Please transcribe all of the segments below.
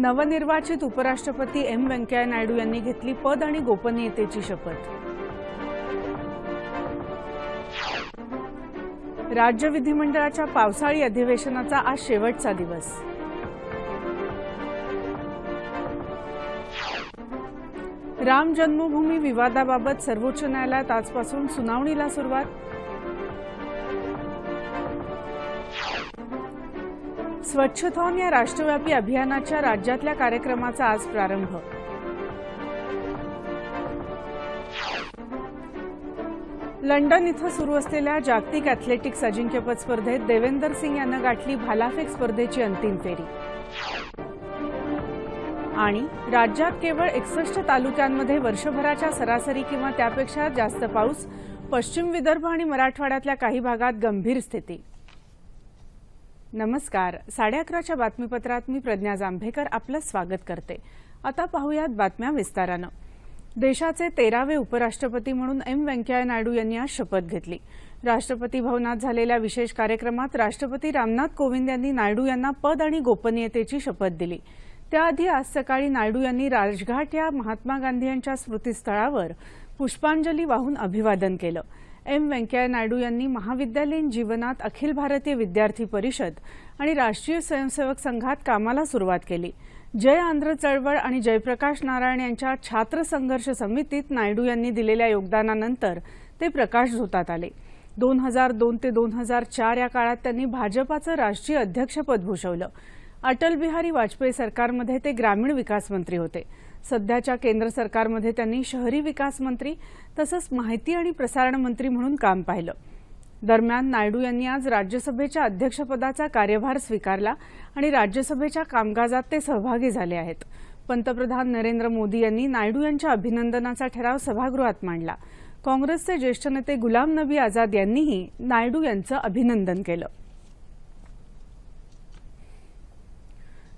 नवनिर्वाचित उपराष्ट्रपती एम व्यंकय्या नायडू यांनी घेतली पद आणि गोपनीयतेची शपथ। राज्य विधिमंडळाच्या पावसाळी अधिवेशनाचा आज शेवटचा दिवस। राम जन्मभूमी विवादाबाबत सर्वोच्च न्यायालयात आजपासून सुनावणीला सुरुवात। स्वच्छथॉन या राष्ट्रव्यापी अभियानाच्या राज्यातल्या कार्यक्रमाचा आज प्रारंभ। लंडन इथं सुरू असलेल्या जागतिक अॅथलेटिक्स अजिंक्यपद स्पर्धेत देवेंदर सिंग यांना गाठली भालाफेक स्पर्धेची अंतिम फेरी। आणि राज्यात केवळ 61 तालुक्यांमध्ये वर्षभराच्या सरासरी किंवा त्यापेक्षा जास्त पाऊस। पश्चिम विदर्भ आणि मराठवाड्यातल्या काही भागात गंभीर स्थिती। नमस्कार, 11:30च्या बातमीपत्रात मी प्रज्ञा जांभेकर आपलं स्वागत करते। आता पाहूयात बातम्या विस्तारानं। देशाचे 13वे उपराष्ट्रपती म्हणून एम व्यंकय्या नायडू यांनी आज शपथ घेतली। राष्ट्रपती भवनात झालेल्या विशेष कार्यक्रमात राष्ट्रपती रामनाथ कोविंद यांनी नायडू यांना पद आणि गोपनीयतेची शपथ दिली। त्याआधी आज सकाळी नायडू यांनी राजघाट या महात्मा गांधी यांच्या स्मृतीस्थळावर पुष्पांजली वाहून अभिवादन केलं। एम व्यंकय्या नायडू यांनी महाविद्यालयीन जीवनात अखिल भारतीय विद्यार्थी परिषद आणि राष्ट्रीय स्वयंसेवक संघात कामाला सुरुवात केली। जय आंध्र चळवळ आणि जयप्रकाश नारायण यांच्या छात्र संघर्ष समितीत नायडू यांनी दिलेल्या योगदानानंतर ते प्रकाशझोतात आले। 2002 ते 2004 या काळात त्यांनी भाजपाचं राष्ट्रीय अध्यक्षपद भूषवलं। अटल बिहारी वाजपेयी सरकारमध्ये ते ग्रामीण विकास मंत्री होते। सध्याच्या केंद्र सरकारमध्ये त्यांनी शहरी विकास मंत्री तसंच माहिती आणि प्रसारण मंत्री म्हणून काम पाहिलं। दरम्यान नायडू यांनी आज राज्यसभेच्या अध्यक्षपदाचा कार्यभार स्वीकारला आणि राज्यसभेच्या कामकाजात ते सहभागी झाले आहेत। पंतप्रधान नरेंद्र मोदी यांनी नायडू यांच्या अभिनंदनाचा ठराव सभागृहात मांडला। काँग्रेसचे ज्येष्ठ नेते गुलाम नबी आझाद यांनीही नायडू यांचं अभिनंदन केलं।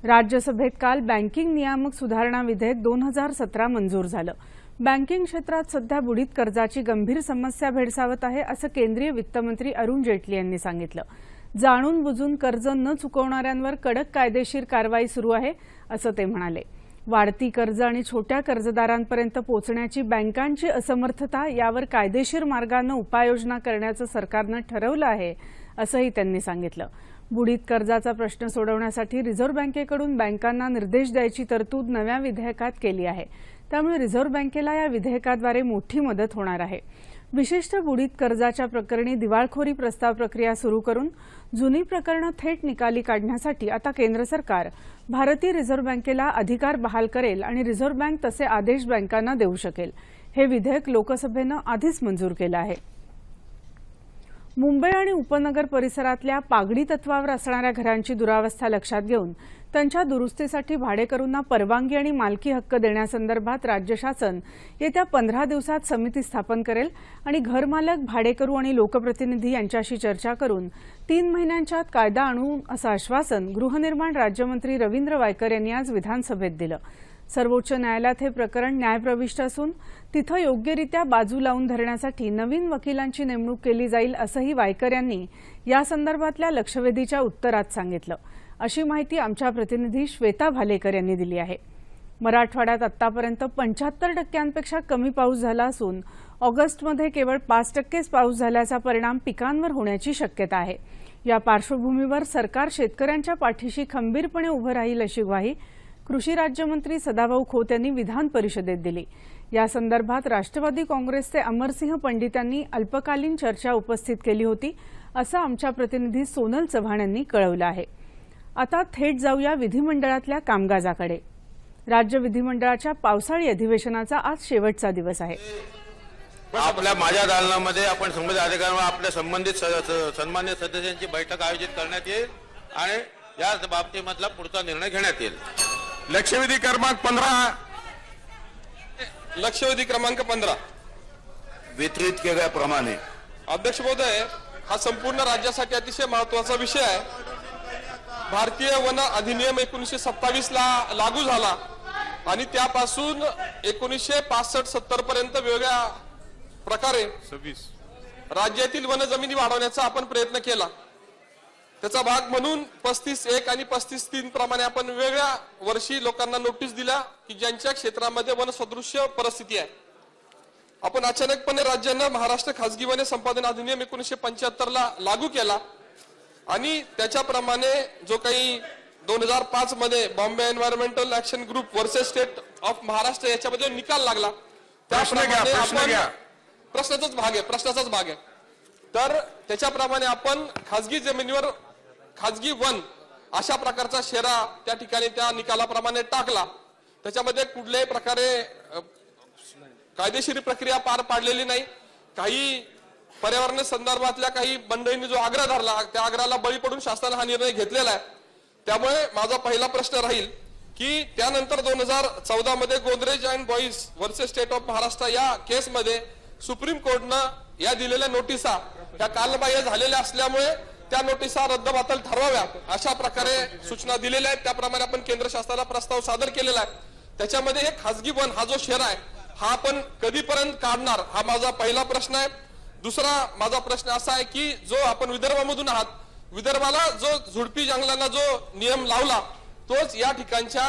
राज्यसभेत काल बँकिंग नियामक सुधारणा विधेयक 2017 मंजूर झालं। बँकिंग क्षेत्रात सध्या बुडीत कर्जाची गंभीर समस्या भेडसावत आहे असं केंद्रीय वित्तमंत्री अरुण जेटली यांनी सांगितलं। जाणून बुजून कर्ज न चुकवणाऱ्यांवर कडक कायदेशीर कारवाई सुरू आहे असं ते म्हणाले। वाढती कर्ज आणि छोट्या कर्जदारांपर्यंत पोहोचण्याची बँकांची असमर्थता यावर कायदेशीर मार्गाने उपाययोजना करण्याचं सरकारनं ठरवलं आहे असंही त्यांनी सांगितलं। बुडीत कर्जाचा प्रश्न सोडवण्यासाठी रिझर्व्ह बँकेकडून बँकांना निर्देश द्यायची तरतूद नव्या विधेयकात केली आहे। त्यामुळे रिझर्व्ह बँकेला या विधेयकाद्वारे मोठी मदत होणार आहे। विशिष्ट बुडीत कर्जाच्या प्रकरणी दिवाळखोरी प्रस्ताव प्रक्रिया सुरू करून जुनी प्रकरणं थेट निकाली काढण्यासाठी आता केंद्र सरकार भारतीय रिझर्व्ह बँकेला अधिकार बहाल करेल आणि रिझर्व्ह बँक तसे आदेश बँकांना देऊ शकेल। हे विधेयक लोकसभेनं आधीच मंजूर केलं आहे। मुंबई आणि उपनगर परिसरातल्या पागडी तत्वावर असणाऱ्या घरांची दुरावस्था लक्षात घेऊन त्यांच्या दुरुस्तीसाठी भाडेकरूंना परवानगी आणि मालकी हक्क देण्यासंदर्भात राज्य शासन येत्या 15 दिवसात समिती स्थापन करेल आणि घरमालक, भाडेकरू आणि लोकप्रतिनिधी यांच्याशी चर्चा करून 3 महिन्यांच्या आत कायदा आणू असं आश्वासन गृहनिर्माण राज्यमंत्री रवींद्र वायकर यांनी आज विधानसभेत दिलं। सर्वोच्च न्यायालयात हे प्रकरण न्यायप्रविष्ट असून तिथं योग्यरित्या बाजू लावून धरण्यासाठी नवीन वकिलांची नेमणूक केली जाईल असंही वायकर यांनी या संदर्भातल्या लक्षवेधीच्या उत्तरात सांगितलं। अशी माहिती आमच्या प्रतिनिधी श्वेता भालेकर यांनी दिली आहे। मराठवाड्यात आतापर्यंत 75% कमी पाऊस झाला असून ऑगस्टमध्ये केवळ 5% पाऊस झाल्याचा परिणाम पिकांवर होण्याची शक्यता आहे। या पार्श्वभूमीवर सरकार शेतकऱ्यांच्या पाठीशी खंबीरपणे उभं राहील अशी ग्वाही कृषी राज्यमंत्री सदाभाऊ खोत यांनी विधान परिषदेत दिली। या संदर्भात राष्ट्रवादी काँग्रेसचे अमरसिंह पंडित यांनी अल्पकालीन चर्चा उपस्थित केली होती असं आमच्या प्रतिनिधी सोनल चव्हाण यांनी कळवलं आहे। आता थेट जाऊया विधिमंडळातल्या कामकाजाकडे। राज्य विधिमंडळाच्या पावसाळी अधिवेशनाचा आज शेवटचा दिवस आहे। माझ्या दालनामध्ये आपण संबंधित अधिकाऱ्यांवर आपल्या संबंधित सन्मान्य सदस्यांची बैठक आयोजित करण्यात येईल आणि या बाबतीमधला पुढचा निर्णय घेण्यात येईल। लक्षवेधी क्रमांक 15 वितरित केल्याप्रमाणे अध्यक्ष महोदय, हा संपूर्ण राज्यासाठी अतिशय महत्त्वाचा विषय आहे। भारतीय वन अधिनियम 1927 ला लागू झाला आणि त्यापासून 1965-70 पर्यंत वेगळ्या प्रकारे राज्यातील वन जमिनी वाढवण्याचा आपण प्रयत्न केला। त्याचा भाग म्हणून 35(1) आणि 35(3) प्रमाणे आपण वेगळ्या वर्षी लोकांना नोटीस दिल्या की ज्यांच्या क्षेत्रामध्ये वनसदृश्य परिस्थिती आहे. आपण अचानकपणे राज्यानं महाराष्ट्र खासगी वने संपादन अधिनियम 1975 ला लागू केला आणि त्याच्याप्रमाणे जो काही 2005 मध्ये Bombay environmental action group versus state of Maharashtra याच्यामध्ये निकाल लागला त्याप्रमाणे आपण प्रश्नाचाच भाग आहे. तर त्याच्याप्रमाणे आपण खासगी जमिनीवर खासगी वन अशा प्रकारचा शेरा त्या ठिकाणी त्या निकालाप्रमाणे टाकला. त्याच्यामध्ये कुठल्याही प्रकारे कायदेशीर प्रक्रिया पार पाडलेली नाही. काही पर्यावरण संदर्भातल्या काही मंडळींनी जो आग्रह धरला त्या आग्रहाला बळी पडून शासनाने हा निर्णय घेतलेला आहे. त्यामुळे माझा पहिला प्रश्न राहील की त्यानंतर 2014 मध्ये Godrej and boys versus state of Maharashtra या केसमध्ये सुप्रीम कोर्टनं या दिलेल्या नोटिसा या कालबाह्य झालेल्या असल्यामुळे त्या नोटिसा रद्दबातल ठरवाव्या अशा प्रकारे सूचना दिलेल्या आहेत. त्याप्रमाणे आपण केंद्र शासनाला प्रस्ताव सादर केलेला आहे. त्याच्यामध्ये हे खासगी वन हा जो शेरा आहे हा आपण कधीपर्यंत काढणार हा माझा पहिला प्रश्न आहे. दुसरा माझा प्रश्न असा आहे की जो आपण विदर्भामधून आहात, विदर्भाला जो झुडपी जंगलांना जो नियम लावला तोच या ठिकाणच्या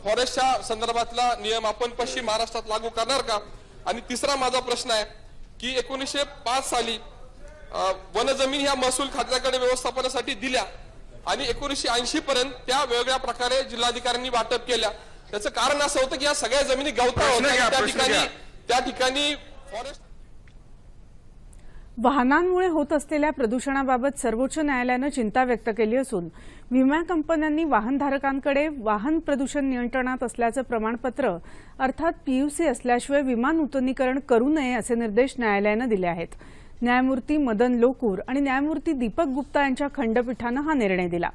फॉरेस्टच्या संदर्भातला नियम आपण पश्चिम महाराष्ट्रात लागू करणार का? आणि तिसरा माझा प्रश्न आहे की 1905 साली वनजमीन ह्या महसूल खात्याकडे व्यवस्थापनासाठी दिल्या आणि 1980 पर्यंत त्या वेगवेगळ्या प्रकारे जिल्हाधिकाऱ्यांनी वाटप केल्या. त्याचं कारण असं होतं की या सगळ्या जमिनी गवता होत्या त्या ठिकाणी फॉरेस्ट. वाहनांमुळे होत असलेल्या प्रदूषणाबाबत सर्वोच्च न्यायालयानं चिंता व्यक्त केली असून विमा कंपन्यांनी वाहनधारकांकडे वाहन प्रदूषण नियंत्रणात असल्याचं प्रमाणपत्र अर्थात पीयूसी असल्याशिवाय विमा नूतनीकरण करू नये असे निर्देश न्यायालयानं दिले आहेत. न्यायमूर्ती मदन लोकूर आणि न्यायमूर्ती दीपक गुप्ता यांच्या खंडपीठानं हा निर्णय दिला.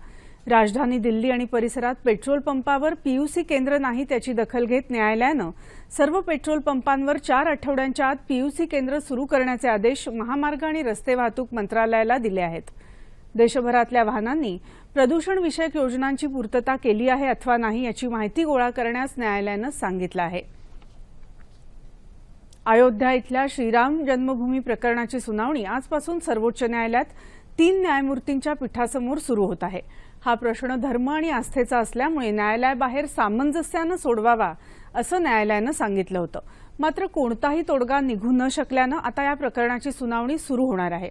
राजधानी दिल्ली आणि परिसरात पेट्रोल पंपावर पीयूसी केंद्र नाही त्याची दखल घेत न्यायालयानं सर्व पेट्रोल पंपांवर 4 आठवड्यांच्या आत पीयूसी केंद्र सुरू करण्याचे आदेश महामार्ग आणि रस्ते वाहतूक मंत्रालयाला दिले आहेत. देशभरातल्या वाहनांनी प्रदूषणविषयक योजनांची पूर्तता केली आहे अथवा नाही याची माहिती गोळा करण्यास न्यायालयानं सांगितलं आहे. अयोध्या इथल्या श्रीराम जन्मभूमी प्रकरणाची सुनावणी आजपासून सर्वोच्च न्यायालयात 3 न्यायमूर्तींच्या पीठासमोर सुरू होत आहे. हा प्रश्न धर्म आणि आस्थेचा असल्यामुळे न्यायालयाबाहेर सामंजस्यानं सोडवावा असं न्यायालयानं सांगितलं होतं. मात्र कोणताही तोडगा निघू न शकल्यानं आता या प्रकरणाची सुनावणी सुरू होणार आहे.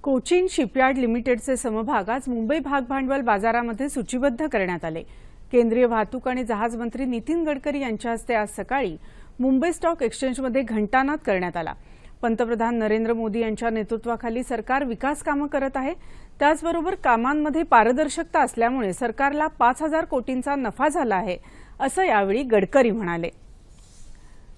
कोचीन शिपयार्ड लिमिटेडचे समभाग आज मुंबई भाग भांडवल बाजारामध्ये सूचीबद्ध करण्यात आले. केंद्रीय वाहतूक आणि जहाज मंत्री नितीन गडकरी यांच्या हस्ते आज सकाळी मुंबई स्टॉक एक्सचेंजमध्ये घंटानाद करण्यात आला. पंतप्रधान नरेंद्र मोदी यांच्या नेतृत्वाखाली सरकार विकास कामं करत आहे. त्याचबरोबर कामांमध्ये पारदर्शकता असल्यामुळे सरकारला 5,000 कोटींचा नफा झाला आहे असं यावेळी गडकरी म्हणाले.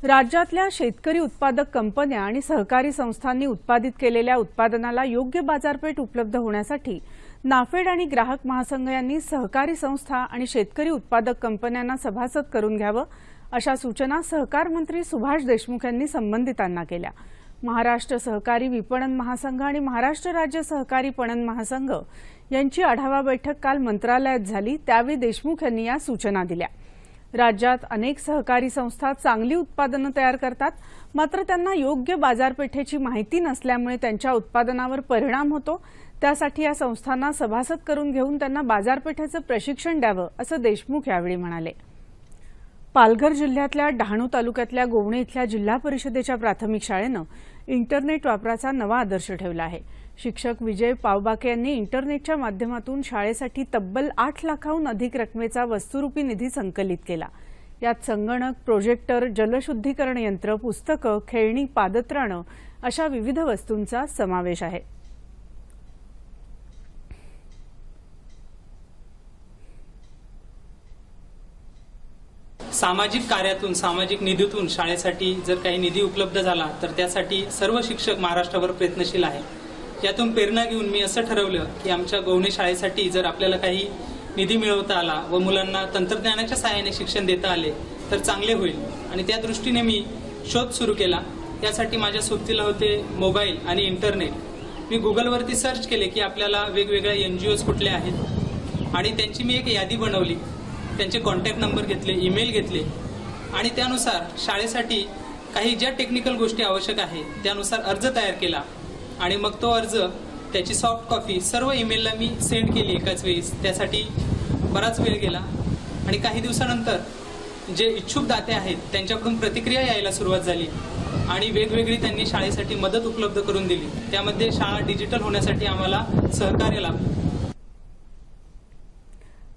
राज्यातल्या शेतकरी उत्पादक कंपन्या आणि सहकारी संस्थांनी उत्पादित केलेल्या उत्पादनाला योग्य बाजारपेठ उपलब्ध होण्यासाठी नाफेड आणि ग्राहक महासंघ यांनी सहकारी संस्था आणि शेतकरी उत्पादक कंपन्यांना सभासद करून घ्यावं अशा सूचना सहकार मंत्री सुभाष देशमुख यांनी संबंधितांना केल्या. महाराष्ट्र सहकारी विपणन महासंघ आणि महाराष्ट्र राज्य सहकारी पणन महासंघ यांची आढावा बैठक काल मंत्रालयात झाली. त्यावेळी देशमुख यांनी या सूचना दिल्या. राज्यात अनेक सहकारी संस्था चांगली उत्पादनं तयार करतात, मात्र त्यांना योग्य बाजारपेठेची माहिती नसल्यामुळे त्यांच्या उत्पादनावर परिणाम होतो. त्यासाठी या संस्थांना सभासद करून घेऊन त्यांना बाजारपेठेचं प्रशिक्षण द्यावं असं देशमुख यावेळी म्हणाले. पालघर जिल्ह्यातल्या डहाणू तालुक्यातल्या गोवणे इथल्या जिल्हा परिषदेच्या प्राथमिक शाळेनं इंटरनेट वापराचा नवा आदर्श ठेवला आहे. शिक्षक विजय पावबाके यांनी इंटरनेटच्या माध्यमातून शाळेसाठी तब्बल 8 लाखाहून अधिक रकमेचा वस्तुरूपी निधी संकलित केला. यात संगणक, प्रोजेक्टर, जलशुद्धीकरण यंत्र, पुस्तकं, खेळणी, पादत्राणं अशा विविध वस्तूंचा समावेश आहे. सामाजिक कार्यातून, सामाजिक निधीतून शाळेसाठी जर काही निधी उपलब्ध झाला तर त्यासाठी सर्व शिक्षक महाराष्ट्राभर प्रयत्नशील आहे. यातून प्रेरणा घेऊन मी असं ठरवलं की आमच्या गोवणे शाळेसाठी जर आपल्याला काही निधी मिळवता आला व मुलांना तंत्रज्ञानाच्या सहाय्याने शिक्षण देता आले तर चांगले होईल. आणि त्या दृष्टीने मी शोध सुरू केला. यासाठी माझ्या सोबतीला होते मोबाईल आणि इंटरनेट. मी गुगलवरती सर्च केले की आपल्याला वेगवेगळ्या NGOs कुठल्या आहेत आणि त्यांची मी एक यादी बनवली. त्यांचे कॉन्टॅक्ट नंबर घेतले, ईमेल घेतले आणि त्यानुसार शाळेसाठी काही ज्या टेक्निकल गोष्टी आवश्यक आहे त्यानुसार अर्ज तयार केला आणि मग तो अर्ज त्याची सॉफ्ट कॉपी सर्व ईमेलला मी सेंड केली एकाच वेळेस. त्यासाठी बराच वेळ गेला आणि काही दिवसानंतर जे इच्छुक दाते आहेत त्यांच्याकडून प्रतिक्रिया यायला सुरुवात झाली आणि वेगवेगळी त्यांनी शाळेसाठी मदत उपलब्ध करून दिली. त्यामध्ये शाळा डिजिटल होण्यासाठी आम्हाला सहकार्य लाभलं.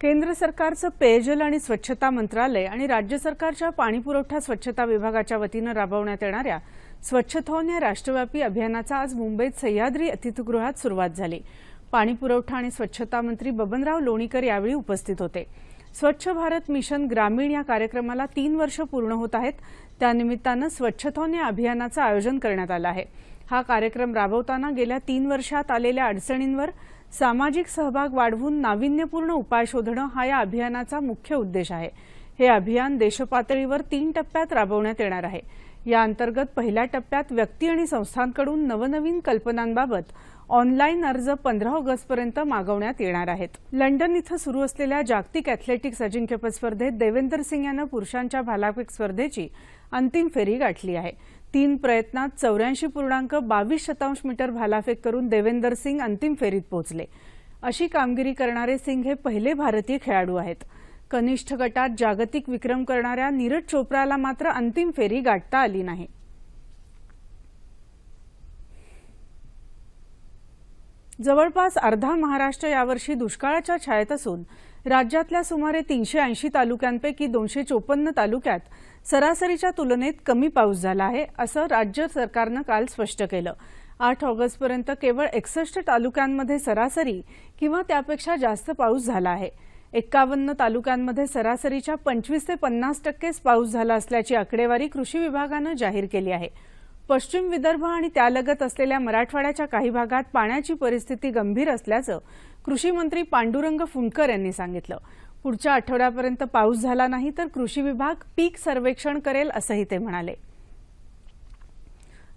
केंद्र सरकारचं पेयजल आणि स्वच्छता मंत्रालय आणि राज्य सरकारच्या पाणीपुरवठा स्वच्छता विभागाच्या वतीनं राबवण्यात येणाऱ्या स्वच्छथॉन या राष्ट्रव्यापी अभियानाचा आज मुंबईत सह्याद्री अतिथीगृहात सुरुवात झाली. पाणीपुरवठा आणि स्वच्छता मंत्री बबनराव लोणीकर यावेळी उपस्थित होते. स्वच्छ भारत मिशन ग्रामीण या कार्यक्रमाला 3 वर्ष पूर्ण होत आहेत. त्यानिमित्तानं स्वच्छथॉन या अभियानाचं आयोजन करण्यात आलं आहे. हा कार्यक्रम राबवताना गेल्या 3 वर्षात आलेल्या अडचणींवर सामाजिक सहभाग वाढवून नाविन्यपूर्ण उपाय शोधणं हा या अभियानाचा मुख्य उद्देश आहे. हे अभियान देशपातळीवर 3 टप्प्यात राबवण्यात येणार आहे. या अंतर्गत पहिल्या टप्प्यात व्यक्ती आणि संस्थांकडून नवनवीन कल्पनांबाबत ऑनलाईन अर्ज 15 ऑगस्टपर्यंत मागवण्यात येणार आहेत. लंडन इथं सुरू असलेल्या जागतिक अॅथलेटिक्स अजिंक्यपद स्पर्धेत देवेंदर सिंग यानं पुरुषांच्या भालाफेक स्पर्धेची अंतिम फेरी गाठली आहे. 3 प्रयत्नात 84.22 मीटर भालाफेक करून देवेंदर सिंग अंतिम फेरीत पोहोचले. अशी कामगिरी करणारे सिंग हे पहिले भारतीय खेळाडू आहेत. कनिष्ठ गटात जागतिक विक्रम करणाऱ्या नीरज चोप्राला मात्र अंतिम फेरी गाठता आली नाही. जवळपास अर्धा महाराष्ट्र यावर्षी दुष्काळाच्या छायेत असून राज्यातल्या सुमारे 380 तालुक्यांपैकी 254 तालुक्यात सरासरीच्या तुलनेत कमी पाऊस झाला आहे, असं राज्य सरकारनं काल स्पष्ट केलं. 8 ऑगस्टपर्यंत केवळ 61 तालुक्यांमध्ये सरासरी किंवा त्यापेक्षा जास्त पाऊस झाला आहे. 51 तालुक्यांमध्ये सरासरीच्या 25 ते 50% पाऊस झाला असल्याची आकडेवारी कृषी विभागानं जाहीर केली आहे. पश्चिम विदर्भ आणि त्यालगत असलेल्या मराठवाड्याच्या काही भागात पाण्याची परिस्थिती गंभीर असल्याचं कृषी मंत्री पांडुरंग फुंडकर यांनी सांगितलं. पुढच्या आठवड्यापर्यंत पाऊस झाला नाही तर कृषी विभाग पीक सर्वेक्षण करेल असंही ते म्हणाले.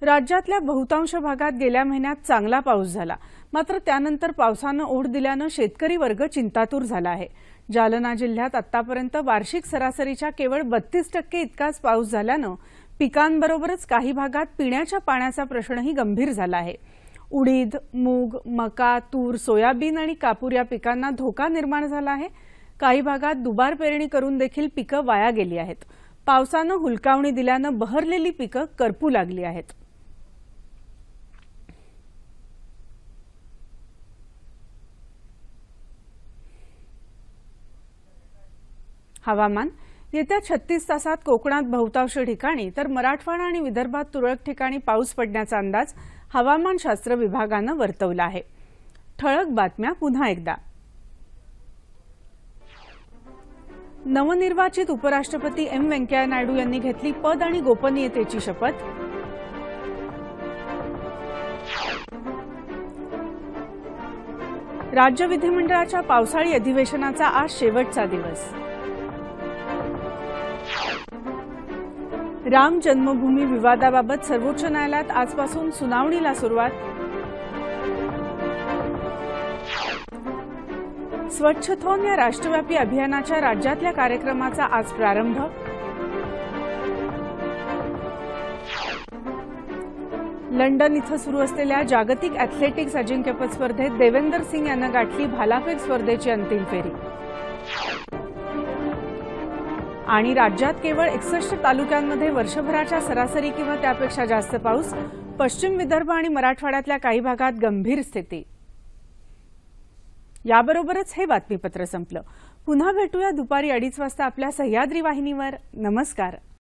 राज्यातल्या बहुतांश भागात गेल्या महिन्यात चांगला पाऊस झाला, मात्र त्यानंतर पावसानं ओढ दिल्यानं शेतकरी वर्ग चिंतातूर झाला आहे. जालना जिल्ह्यात आतापर्यंत वार्षिक सरासरीच्या केवळ 32% इतकाच पाऊस झाल्यानं पिकांबरोबरच काही भागात पिण्याच्या पाण्याचा प्रश्नही गंभीर झाला आहे. उडीद, मूग, मका, तूर, सोयाबीन आणि कापूर या पिकांना धोका निर्माण झाला आहे. काही भागात दुबार पेरणी करून देखील पिकं वाया गेली आहेत. पावसानं हुलकावणी दिल्यानं बहरलेली पिकं करपू लागली आहेत. हवामान. येत्या 36 तासात कोकणात बहुतांश ठिकाणी तर मराठवाडा आणि विदर्भात तुरळक ठिकाणी पाऊस पडण्याचा अंदाज हवामानशास्त्र विभागानं वर्तवला आहे. ठळक बातम्या पुन्हा एकदा. नवनिर्वाचित उपराष्ट्रपती एम व्यंकय्या नायडू यांनी घेतली पद आणि गोपनीयतेची शपथ. राज्य विधिमंडळाच्या पावसाळी अधिवेशनाचा आज शेवटचा दिवस. राम जन्मभूमी विवादाबाबत सर्वोच्च न्यायालयात आजपासून सुनावणीला सुरुवात. स्वच्छथॉन या राष्ट्रव्यापी अभियानाच्या राज्यातल्या कार्यक्रमाचा आज प्रारंभ. लंडन इथं सुरू असलेल्या जागतिक अॅथलेटिक्स अजिंक्यपद स्पर्धेत देवेंदर सिंग यानं गाठली भालाफेक स्पर्धेची अंतिम फेरी. आणि राज्यात केवळ 61 तालुक्यांमध्ये वर्षभराच्या सरासरी किंवा त्यापेक्षा जास्त पाऊस. पश्चिम विदर्भ आणि मराठवाड्यातल्या काही भागात गंभीर स्थिती. याबरोबरच हे बातमीपत्र संपलं. पुन्हा भेटूया दुपारी 2:30 वाजता आपल्या सह्याद्री वाहिनीवर. नमस्कार.